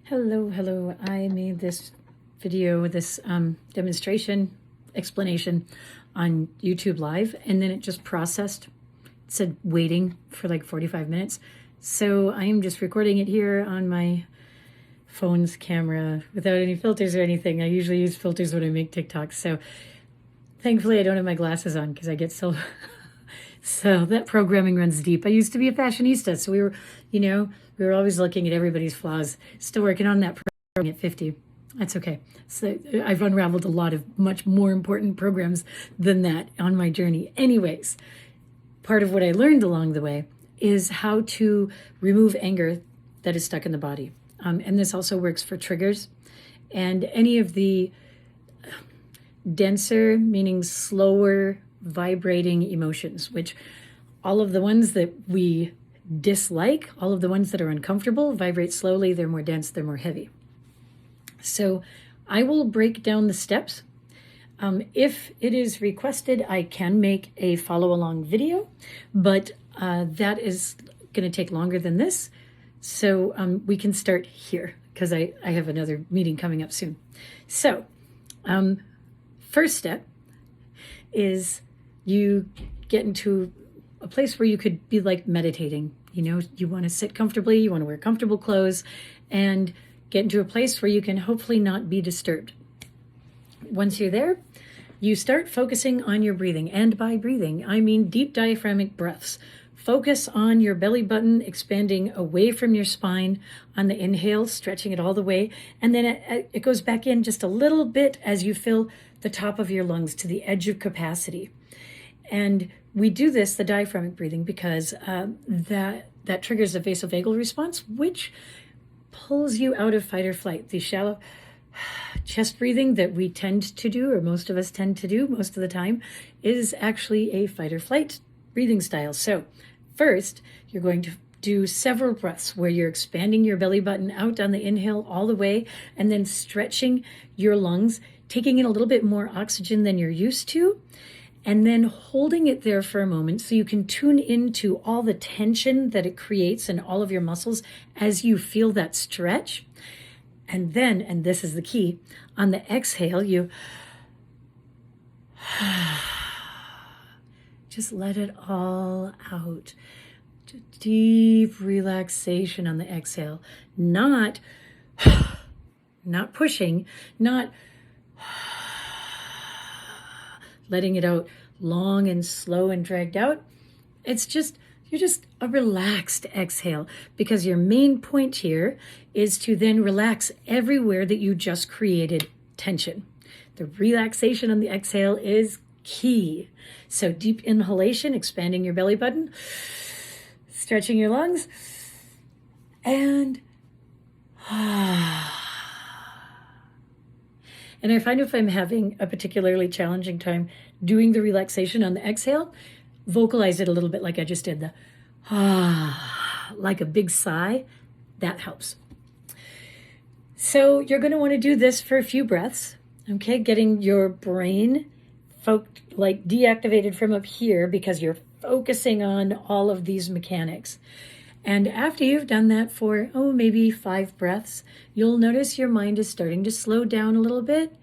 Hello. I made this video, this demonstration explanation on YouTube Live, and then it just processed. It said waiting for like 45 minutes. So I am just recording it here on my phone's camera without any filters or anything. I usually use filters when I make TikToks. So thankfully I don't have my glasses on because I get so... So that programming runs deep. I used to be a fashionista, so we were always looking at everybody's flaws. Still working on that programming at 50. That's okay. So I've unraveled a lot of much more important programs than that on my journey. Anyways, part of what I learned along the way is how to remove anger that is stuck in the body. And this also works for triggers and any of the denser, meaning slower, vibrating emotions, which all of the ones that we dislike, all of the ones that are uncomfortable, vibrate slowly, they're more dense, they're more heavy. So I will break down the steps. If it is requested, I can make a follow-along video, but that is going to take longer than this. So we can start here because I have another meeting coming up soon. So first step is you get into a place where you could be like meditating. You want to sit comfortably, you want to wear comfortable clothes, and get into a place where you can hopefully not be disturbed. Once you're there, you start focusing on your breathing. And by breathing, I mean deep diaphragmatic breaths. Focus on your belly button, expanding away from your spine on the inhale, stretching it all the way. And then it goes back in just a little bit as you fill the top of your lungs to the edge of capacity. And we do this, the diaphragmatic breathing, because that triggers a vasovagal response, which pulls you out of fight or flight. The shallow chest breathing that we tend to do, or most of us tend to do most of the time, is actually a fight or flight breathing style. So first, you're going to do several breaths where you're expanding your belly button out on the inhale all the way, and then stretching your lungs, taking in a little bit more oxygen than you're used to, and then holding it there for a moment so you can tune into all the tension that it creates in all of your muscles as you feel that stretch. And then, and this is the key, on the exhale, you just let it all out. Deep relaxation on the exhale. Not pushing, not letting it out long and slow and dragged out. It's just, you're just a relaxed exhale, because your main point here is to then relax everywhere that you just created tension. The relaxation on the exhale is key. So deep inhalation, expanding your belly button, stretching your lungs, and And I find if I'm having a particularly challenging time doing the relaxation on the exhale, vocalize it a little bit like I just did, the like a big sigh. That helps. So you're going to want to do this for a few breaths, okay? Getting your brain deactivated from up here because you're focusing on all of these mechanics. And after you've done that for, maybe 5 breaths, you'll notice your mind is starting to slow down a little bit.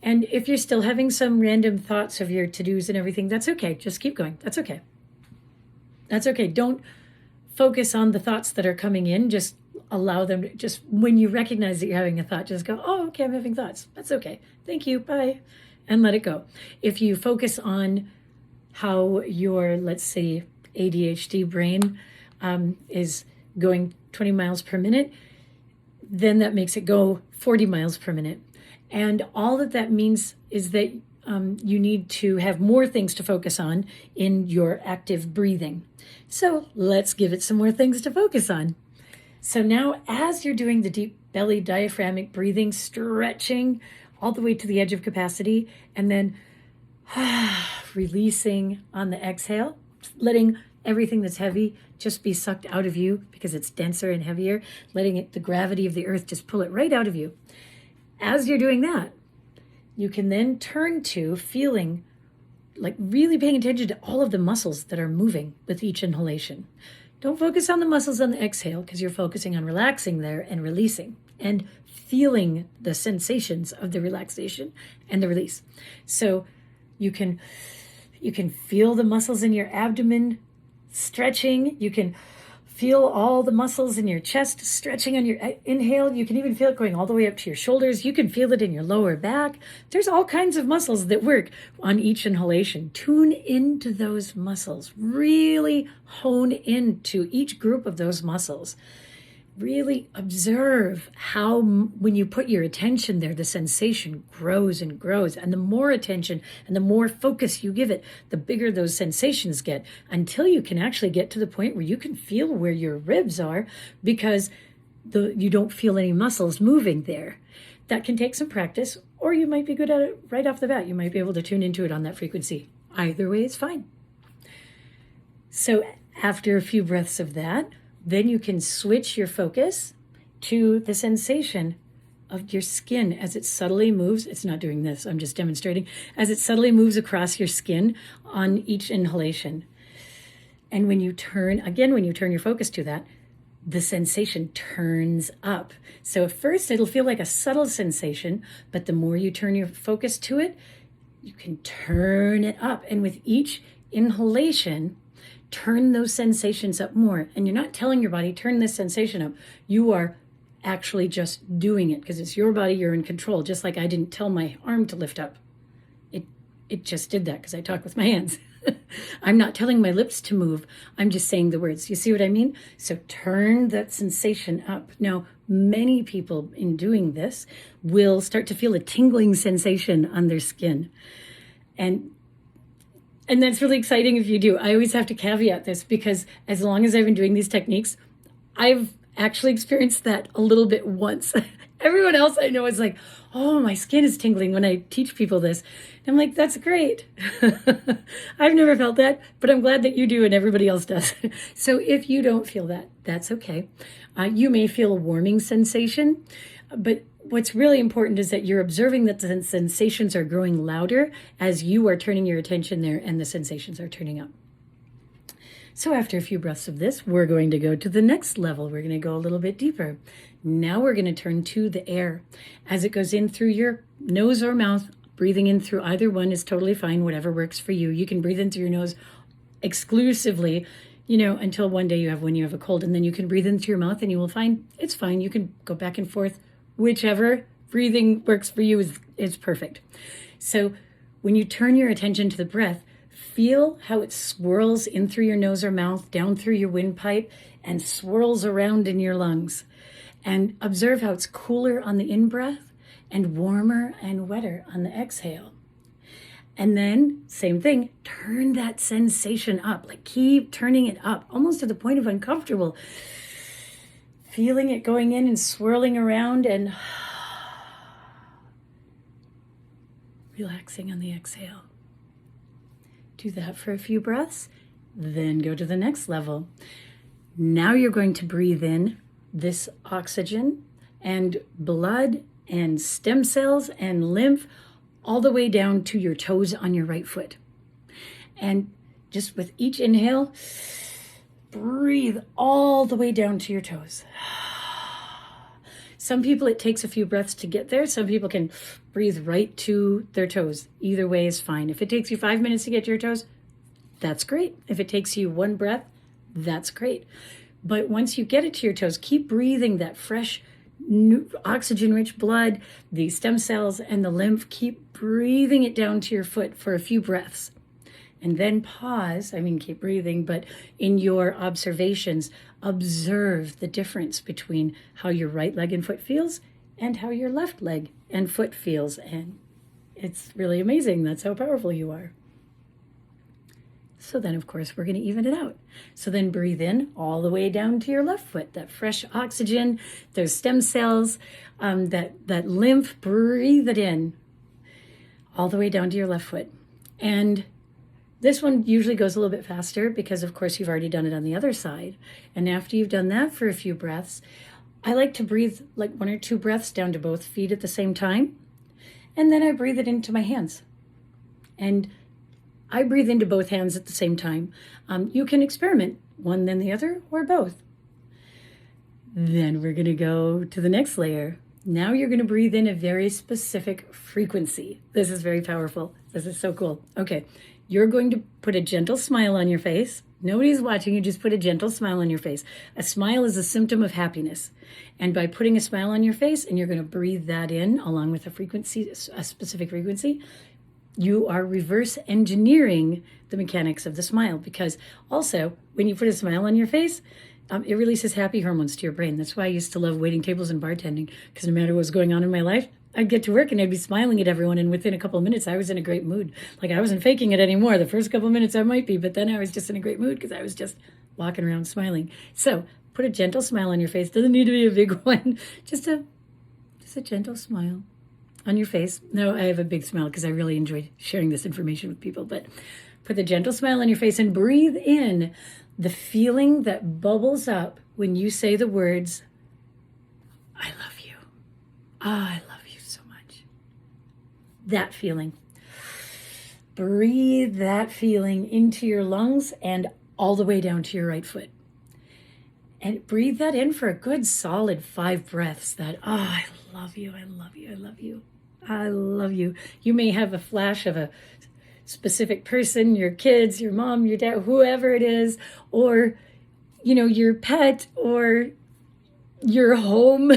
And if you're still having some random thoughts of your to-dos and everything, that's okay. Just keep going. That's okay. That's okay. Don't focus on the thoughts that are coming in. Just allow them to, just when you recognize that you're having a thought, just go, okay, I'm having thoughts. That's okay. Thank you. Bye. And let it go. If you focus on how your, let's say, ADHD brain is going 20 miles per minute, then that makes it go 40 miles per minute. And all that means is that you need to have more things to focus on in your active breathing. So let's give it some more things to focus on. So now as you're doing the deep belly diaphragmatic breathing, stretching all the way to the edge of capacity, and then releasing on the exhale, letting everything that's heavy just be sucked out of you because it's denser and heavier, letting the gravity of the earth just pull it right out of you. As you're doing that, you can then turn to feeling like really paying attention to all of the muscles that are moving with each inhalation. Don't focus on the muscles on the exhale because you're focusing on relaxing there and releasing. and feeling the sensations of the relaxation and the release. So you can feel the muscles in your abdomen stretching. You can feel all the muscles in your chest stretching on your inhale. You can even feel it going all the way up to your shoulders. You can feel it in your lower back. There's all kinds of muscles that work on each inhalation. Tune into those muscles. Really hone into each group of those muscles. Really observe how, when you put your attention there, the sensation grows and grows. And the more attention and the more focus you give it, the bigger those sensations get, until you can actually get to the point where you can feel where your ribs are, because you don't feel any muscles moving there. That can take some practice, or you might be good at it right off the bat. You might be able to tune into it on that frequency. Either way is fine. So after a few breaths of that, then you can switch your focus to the sensation of your skin as it subtly moves. It's not doing this, I'm just demonstrating. As it subtly moves across your skin on each inhalation. And when you turn your focus to that, the sensation turns up. So at first it'll feel like a subtle sensation, but the more you turn your focus to it, you can turn it up. And with each inhalation, turn those sensations up more. And you're not telling your body, turn this sensation up. You are actually just doing it, because it's your body, you're in control. Just like I didn't tell my arm to lift up. It just did that because I talk with my hands. I'm not telling my lips to move. I'm just saying the words. You see what I mean? So turn that sensation up. Now, many people in doing this will start to feel a tingling sensation on their skin. And that's really exciting if you do. I always have to caveat this, because as long as I've been doing these techniques, I've actually experienced that a little bit once. Everyone else I know is like, oh, my skin is tingling when I teach people this. And I'm like, that's great. I've never felt that, but I'm glad that you do and everybody else does. So if you don't feel that, that's okay. You may feel a warming sensation, but what's really important is that you're observing that the sensations are growing louder as you are turning your attention there and the sensations are turning up. So after a few breaths of this, we're going to go to the next level. We're going to go a little bit deeper. Now we're going to turn to the air. As it goes in through your nose or mouth, breathing in through either one is totally fine, whatever works for you. You can breathe in through your nose exclusively, until one day when you have a cold, and then you can breathe in through your mouth and you will find it's fine. You can go back and forth. Whichever breathing works for you is perfect. So when you turn your attention to the breath, feel how it swirls in through your nose or mouth, down through your windpipe, and swirls around in your lungs. And observe how it's cooler on the in-breath and warmer and wetter on the exhale. And then, same thing, turn that sensation up. Like, keep turning it up, almost to the point of uncomfortable. Feeling it going in and swirling around and relaxing on the exhale. Do that for a few breaths, then go to the next level. Now you're going to breathe in this oxygen and blood and stem cells and lymph all the way down to your toes on your right foot. And just with each inhale, breathe all the way down to your toes. Some people, it takes a few breaths to get there. Some people can breathe right to their toes. Either way is fine. If it takes you 5 minutes to get to your toes, that's great. If it takes you one breath, that's great. But once you get it to your toes, keep breathing that fresh, oxygen-rich blood, the stem cells and the lymph. Keep breathing it down to your foot for a few breaths. And then pause, keep breathing, but in your observations, observe the difference between how your right leg and foot feels and how your left leg and foot feels. And it's really amazing. That's how powerful you are. So then, of course, we're going to even it out. So then breathe in all the way down to your left foot, that fresh oxygen, those stem cells, that lymph, breathe it in all the way down to your left foot. And this one usually goes a little bit faster because, of course, you've already done it on the other side. And after you've done that for a few breaths, I like to breathe like 1 or 2 breaths down to both feet at the same time. And then I breathe it into my hands. And I breathe into both hands at the same time. You can experiment, one then the other, or both. Then we're going to go to the next layer. Now you're going to breathe in a very specific frequency. This is very powerful. This is so cool. Okay, you're going to put a gentle smile on your face. Nobody's watching you, just put a gentle smile on your face. A smile is a symptom of happiness. And by putting a smile on your face, and you're going to breathe that in along with a frequency, a specific frequency, you are reverse engineering the mechanics of the smile. Because also, when you put a smile on your face, it releases happy hormones to your brain. That's why I used to love waiting tables and bartending, because no matter what was going on in my life, I'd get to work and I'd be smiling at everyone, and within a couple of minutes I was in a great mood. Like, I wasn't faking it anymore. The first couple of minutes I might be, but then I was just in a great mood because I was just walking around smiling. So put a gentle smile on your face. Doesn't need to be a big one. Just a gentle smile on your face. No, I have a big smile because I really enjoy sharing this information with people, but put the gentle smile on your face and breathe in the feeling that bubbles up when you say the words, I love you. I love you so much. That feeling. Breathe that feeling into your lungs and all the way down to your right foot. And breathe that in for a good solid 5 breaths. That, I love you, I love you, I love you. I love you. You may have a flash of a specific person, your kids, your mom, your dad, whoever it is, or, your pet, or your home,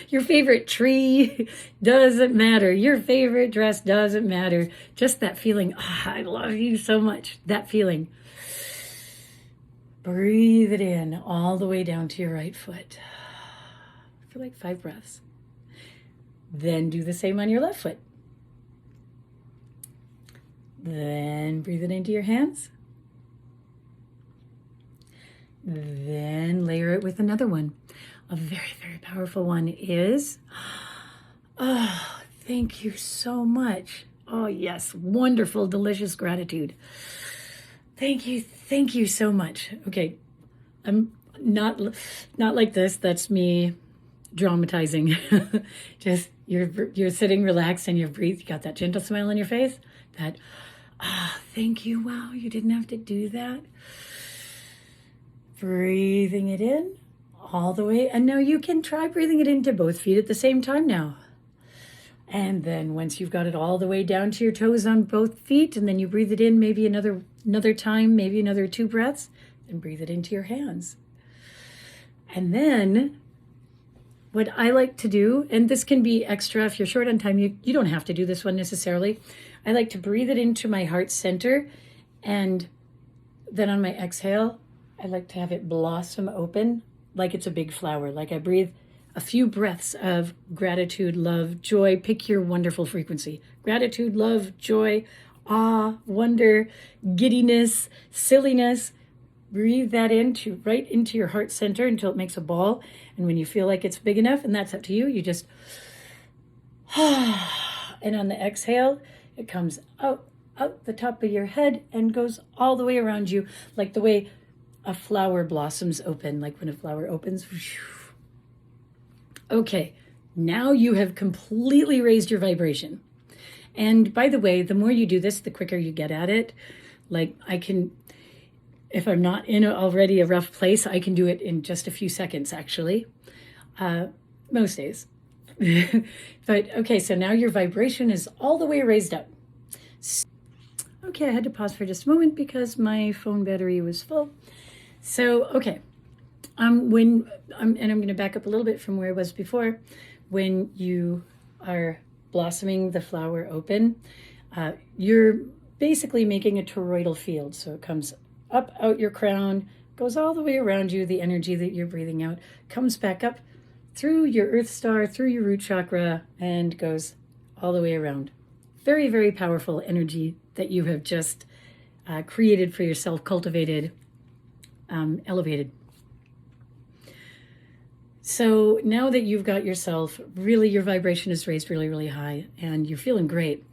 your favorite tree, doesn't matter. Your favorite dress, doesn't matter. Just that feeling, I love you so much. That feeling. Breathe it in all the way down to your right foot for like 5 breaths. Then do the same on your left foot. Then breathe it into your hands. Then layer it with another one. A very, very powerful one is, oh, thank you so much. Oh, yes, wonderful, delicious gratitude. Thank you so much. Okay, I'm not like this. That's me dramatizing. Just you're sitting relaxed and you breathe. You got that gentle smile on your face. That, thank you. Wow, you didn't have to do that. Breathing it in all the way. And now you can try breathing it into both feet at the same time now. And then once you've got it all the way down to your toes on both feet, and then you breathe it in maybe another time, maybe another 2 breaths, then breathe it into your hands. And then what I like to do, and this can be extra if you're short on time, you don't have to do this one necessarily. I like to breathe it into my heart center, and then on my exhale, I like to have it blossom open like it's a big flower. Like I breathe a few breaths of gratitude, love, joy. Pick your wonderful frequency. Gratitude, love, joy, awe, wonder, giddiness, silliness. Breathe that right into your heart center until it makes a ball. And when you feel like it's big enough, and that's up to you, you just, and on the exhale, it comes out the top of your head and goes all the way around you, like the way a flower blossoms open, like when a flower opens. Okay, now you have completely raised your vibration. And by the way, the more you do this, the quicker you get at it. Like if I'm not in already a rough place, I can do it in just a few seconds, actually. Most days. But okay, so now your vibration is all the way raised up. Okay, I had to pause for just a moment because my phone battery was full. So, okay. I'm going to back up a little bit from where I was before. When you are blossoming the flower open, you're basically making a toroidal field. So it comes up out your crown, goes all the way around you. The energy that you're breathing out comes back up through your earth star, through your root chakra, and goes all the way around. Very, very powerful energy that you have just created for yourself, cultivated, elevated. So now that you've got yourself, really your vibration is raised really, really high and you're feeling great.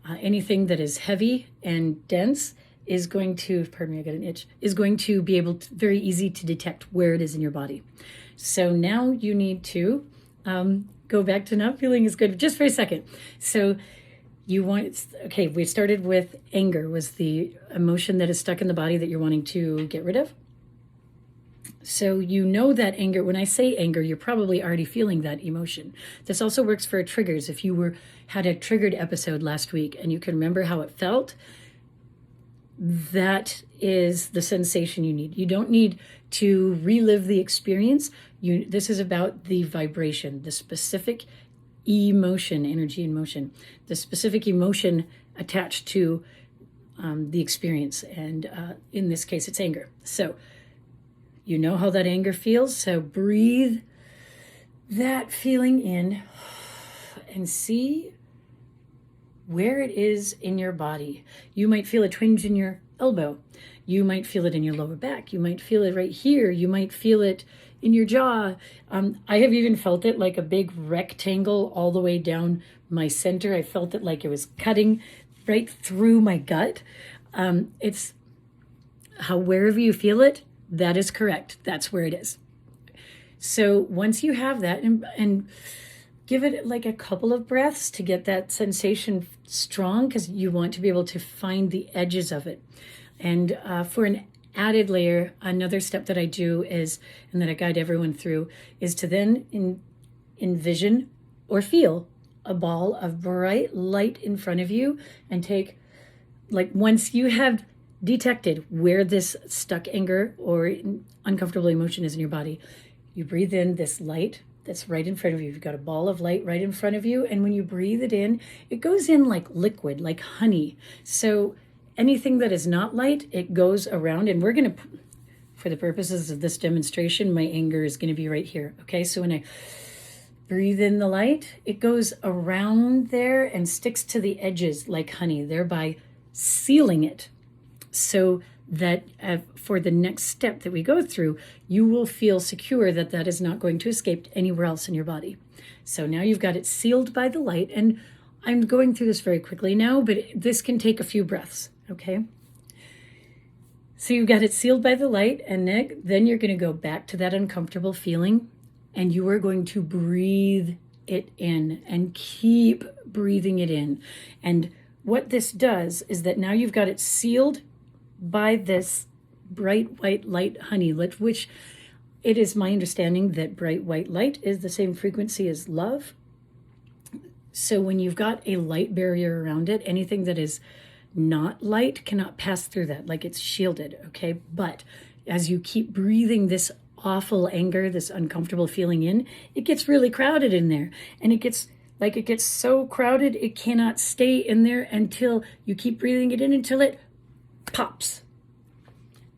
Anything that is heavy and dense is going to, pardon me, I got an itch, is going to be able to, very easy to detect where it is in your body. So now you need to go back to not feeling as good just for a second. So okay, we started with anger was the emotion that is stuck in the body that you're wanting to get rid of. So you know that anger, when I say anger, you're probably already feeling that emotion. This also works for triggers. If you had a triggered episode last week and you can remember how it felt, that is the sensation you need. You don't need to relive the experience. This is about the vibration, the specific emotion, energy and motion, the specific emotion attached to the experience. And in this case, it's anger. So you know how that anger feels. So breathe that feeling in and see where it is in your body. You might feel a twinge in your elbow. You might feel it in your lower back. You might feel it right here. You might feel it in your jaw. I have even felt it like a big rectangle all the way down my center. I felt it like it was cutting right through my gut. It's wherever you feel it, that is correct. That's where it is. So once you have that, and give it like a couple of breaths to get that sensation strong, because you want to be able to find the edges of it. And for an added layer, another step that I do is, and that I guide everyone through, is to then envision or feel a ball of bright light in front of you, and take, like, once you have detected where this stuck anger or uncomfortable emotion is in your body, you breathe in this light that's right in front of you. You've got a ball of light right in front of you. And when you breathe it in, it goes in like liquid, like honey. So anything that is not light, it goes around. And we're going to, for the purposes of this demonstration, my anger is going to be right here. Okay, so when I breathe in the light, it goes around there and sticks to the edges like honey, thereby sealing it. So that for the next step that we go through, you will feel secure that that is not going to escape anywhere else in your body. So now you've got it sealed by the light, and I'm going through this very quickly now, but this can take a few breaths, okay? So you've got it sealed by the light, and then you're going to go back to that uncomfortable feeling, and you are going to breathe it in and keep breathing it in. And what this does is that now you've got it sealed by this bright white light honey, which it is my understanding that bright white light is the same frequency as love. So when you've got a light barrier around it, anything that is not light cannot pass through that, like it's shielded, okay? But as you keep breathing this awful anger, this uncomfortable feeling in, it gets really crowded in there, and it gets so crowded it cannot stay in there until you keep breathing it in until it pops.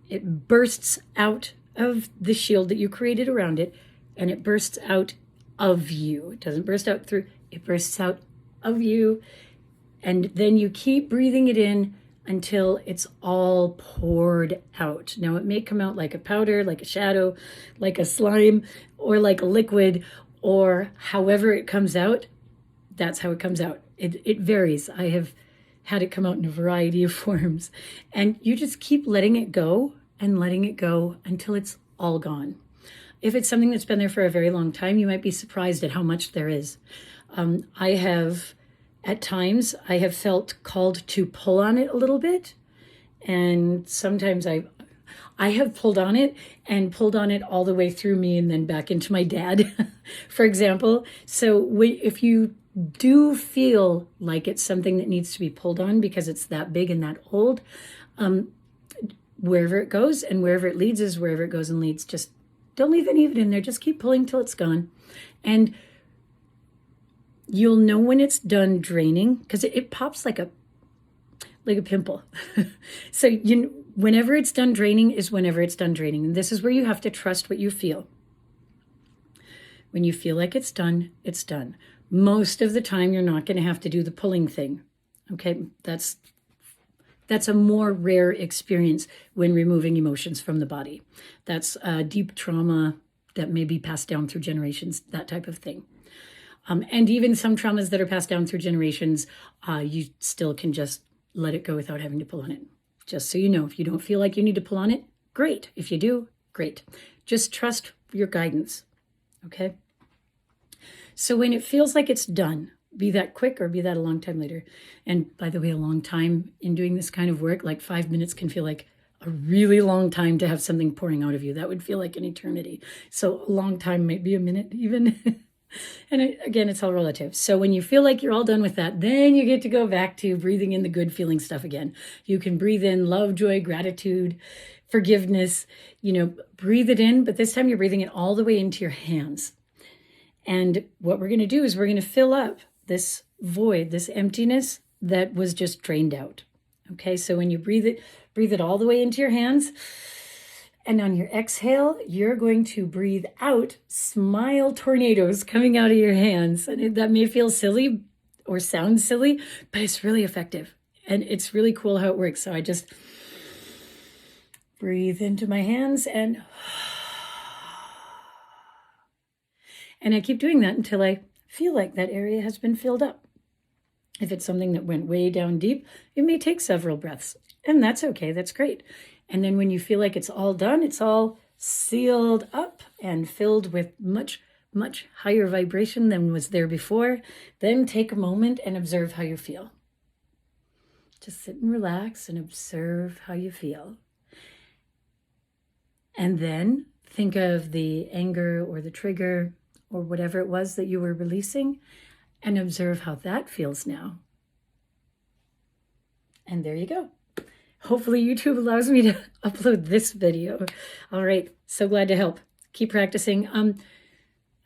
It bursts out of the shield that you created around it, and it bursts out of you. It doesn't burst out through, it bursts out of you. And then you keep breathing it in until it's all poured out. Now, it may come out like a powder, like a shadow, like a slime, or like a liquid, or however it comes out, that's how it comes out. It varies. I have had it come out in a variety of forms. And you just keep letting it go and letting it go until it's all gone. If it's something that's been there for a very long time, you might be surprised at how much there is. At times, I have felt called to pull on it a little bit. And sometimes I have pulled on it all the way through me and then back into my dad, for example. So if you do feel like it's something that needs to be pulled on because it's that big and that old, wherever it goes and wherever it leads is wherever it goes and leads. Just don't leave any of it in there. Just keep pulling till it's gone. And you'll know when it's done draining, because it pops like a pimple. So whenever it's done draining is whenever it's done draining. And this is where you have to trust what you feel. When you feel like it's done, it's done. Most of the time, you're not going to have to do the pulling thing. Okay, that's a more rare experience when removing emotions from the body. That's deep trauma that may be passed down through generations, that type of thing. And even some traumas that are passed down through generations, you still can just let it go without having to pull on it. Just so you know, if you don't feel like you need to pull on it, great. If you do, great. Just trust your guidance, okay? So when it feels like it's done, be that quick or be that a long time later. And by the way, a long time in doing this kind of work, like 5 minutes can feel like a really long time to have something pouring out of you. That would feel like an eternity. So a long time might be a minute even. And again, it's all relative. So when you feel like you're all done with that, then you get to go back to breathing in the good feeling stuff again. You can breathe in love, joy, gratitude, forgiveness, breathe it in, but this time you're breathing it all the way into your hands. And what we're going to do is we're going to fill up this void, this emptiness that was just drained out. Okay, so when you breathe it all the way into your hands. And on your exhale, you're going to breathe out smile tornadoes coming out of your hands. And that may feel silly or sound silly, but it's really effective. And it's really cool how it works. So I just breathe into my hands and I keep doing that until I feel like that area has been filled up. If it's something that went way down deep, it may take several breaths. And that's okay. That's great. And then when you feel like it's all done, it's all sealed up and filled with much, much higher vibration than was there before, then take a moment and observe how you feel. Just sit and relax and observe how you feel. And then think of the anger or the trigger or whatever it was that you were releasing and observe how that feels now. And there you go. Hopefully YouTube allows me to upload this video. All right, so glad to help. Keep practicing.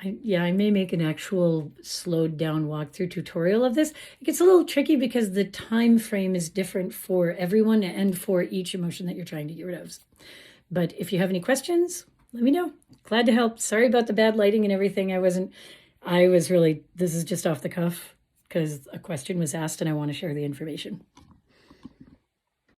I may make an actual slowed down walkthrough tutorial of this. It gets a little tricky because the time frame is different for everyone and for each emotion that you're trying to get rid of. But if you have any questions, let me know. Glad to help. Sorry about the bad lighting and everything. This is just off the cuff because a question was asked and I want to share the information.